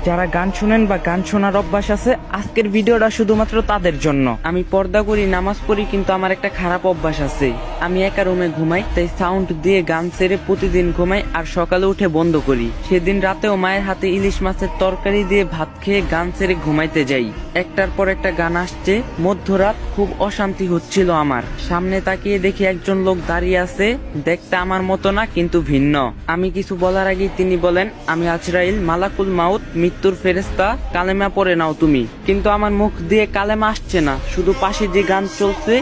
যারা গান শুনেন বা গান শোনার অভ্যাস আছে, আজকের ভিডিওটা শুধুমাত্র তাদের জন্য। আমি পর্দা করি, নামাজ পড়ি, কিন্তু আমার একটা খারাপ অভ্যাস আছে। আমি একা রুমে ঘুমাই, তাই সাউন্ড দিয়ে গান ছেড়ে প্রতিদিন ঘুমাই আর সকালে উঠে বন্ধ করি। সেদিন রাতেও মায়ের হাতে ইলিশ মাছের তরকারি দিয়ে ভাত খেয়ে গান ছেড়ে ঘুমাইতে যাই। একটার পর একটা গান আসছে। মধ্যরাত, খুব অশান্তি হচ্ছিল আমার। সামনে তাকিয়ে দেখি একজন লোক দাঁড়িয়ে আছে, দেখতে আমার মতো না কিন্তু ভিন্ন। আমি কিছু বলার আগেই তিনি বলেন, আমি আজরাইল, মালাকুল মাউত, মৃত্যুর ফেরেশতা, কালেমা পড়ে নাও তুমি। কিন্তু আমার মুখ দিয়ে কালেমা আসছে না, শুধু পাশে যে গান চলছে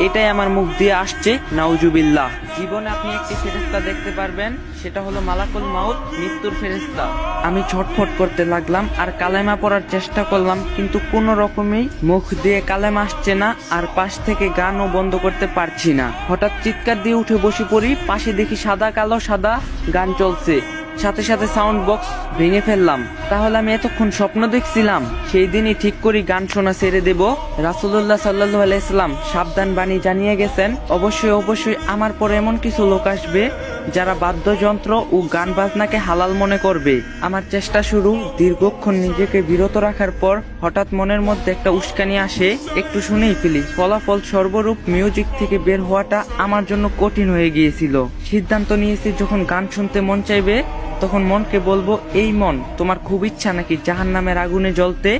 এটাই আমার মুখ দিয়ে আসছে। নাউজুবিল্লাহ। জীবনে আপনি একটি ফেরেশতা দেখতে পারবেন, সেটা হলো মালাকুল মাউত, মৃত্যুর ফেরেশতা। আমি ছটফট করতে লাগলাম আর কালেমা পড়ার চেষ্টা করলাম, কিন্তু কোনো রকমেই মুখ দিয়ে কালেমা আসছে না, আর পাশ থেকে গানও বন্ধ করতে পারছি না। হঠাৎ চিৎকার দিয়ে উঠে বসে পড়ি। পাশে দেখি সাদা কালো সাদা গান চলছে, সাথে সাথে সাউন্ড বক্স ভেঙে ফেললাম। তাহলে আমি এতক্ষণ স্বপ্ন দেখছিলাম? সেই দিনই ঠিক করি গান শোনা ছেড়ে দেব। রাসূলুল্লাহ সাল্লাল্লাহু আলাইহি ওয়াসাল্লাম সাবধান বাণী জানিয়ে গেছেন, অবশ্যই আমার পরে এমন কিছু লোক আসবে যারা বাদ্যযন্ত্র ও গান বাজনাকে হালাল মনে করবে। আমার চেষ্টা শুরু। দীর্ঘক্ষণ নিজেকে বিরত রাখার পর হঠাৎ মনের মধ্যে একটা উস্কানি আসে, একটু শুনেই ফেলি। ফলাফল সর্বরূপ মিউজিক থেকে বের হওয়াটা আমার জন্য কঠিন হয়ে গিয়েছিল। সিদ্ধান্ত নিয়েছি, যখন গান শুনতে মন চাইবে তখন মনকে বলবো, এই মন, তোমার খুব ইচ্ছা নাকি জাহান্নামের আগুনে জ্বলতে?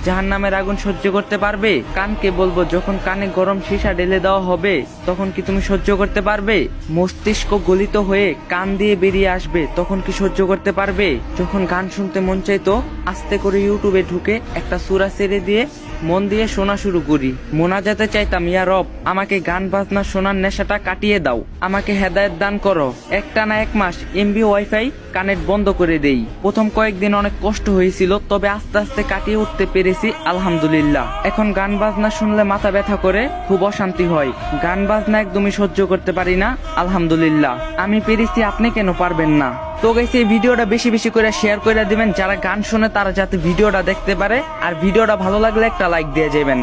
জাহান্নামের আগুন সহ্য করতে পারবে? কানকে বলবো, যখন কানে গরম সীসা ঢেলে দেওয়া হবে তখন কি তুমি সহ্য করতে পারবে? মস্তিষ্ক গলিত হয়ে কান দিয়ে বেরিয়ে আসবে, তখন কি সহ্য করতে পারবে? যখন গান শুনতে মন চাইতো, আস্তে করে ইউটিউবে ঢুকে একটা সূরা ছেড়ে দিয়ে মন দিয়ে শোনা শুরু করি। মোনাজাতে চাইতাম, ইয়া রব, আমাকে গান বাজনা শোনার নেশাটা কাটিয়ে দাও, আমাকে হেদায়েত দান করো। একটানা 1 মাস এমবি ওয়াইফাই কানেক্ট বন্ধ করে দেই। প্রথম কয়েকদিন অনেক কষ্ট হয়েছিল, তবে আস্তে আস্তে কাটিয়ে উঠতে পেরেছি, আলহামদুলিল্লাহ। এখন গান বাজনা শুনলে মাথা ব্যথা করে, খুব অশান্তি হয়। গান বাজনা একদমই সহ্য করতে পারি না, আলহামদুলিল্লাহ। আমি পেরেছি, আপনি কেন পারবেন না? তো গাইস, এই ভিডিওটা বেশি বেশি করে শেয়ার করে দিবেন, যারা গান শুনে তারা যাতে ভিডিওটা দেখতে পারে। আর ভিডিওটা ভালো লাগলে একটা লাইক দিয়ে যাবেন।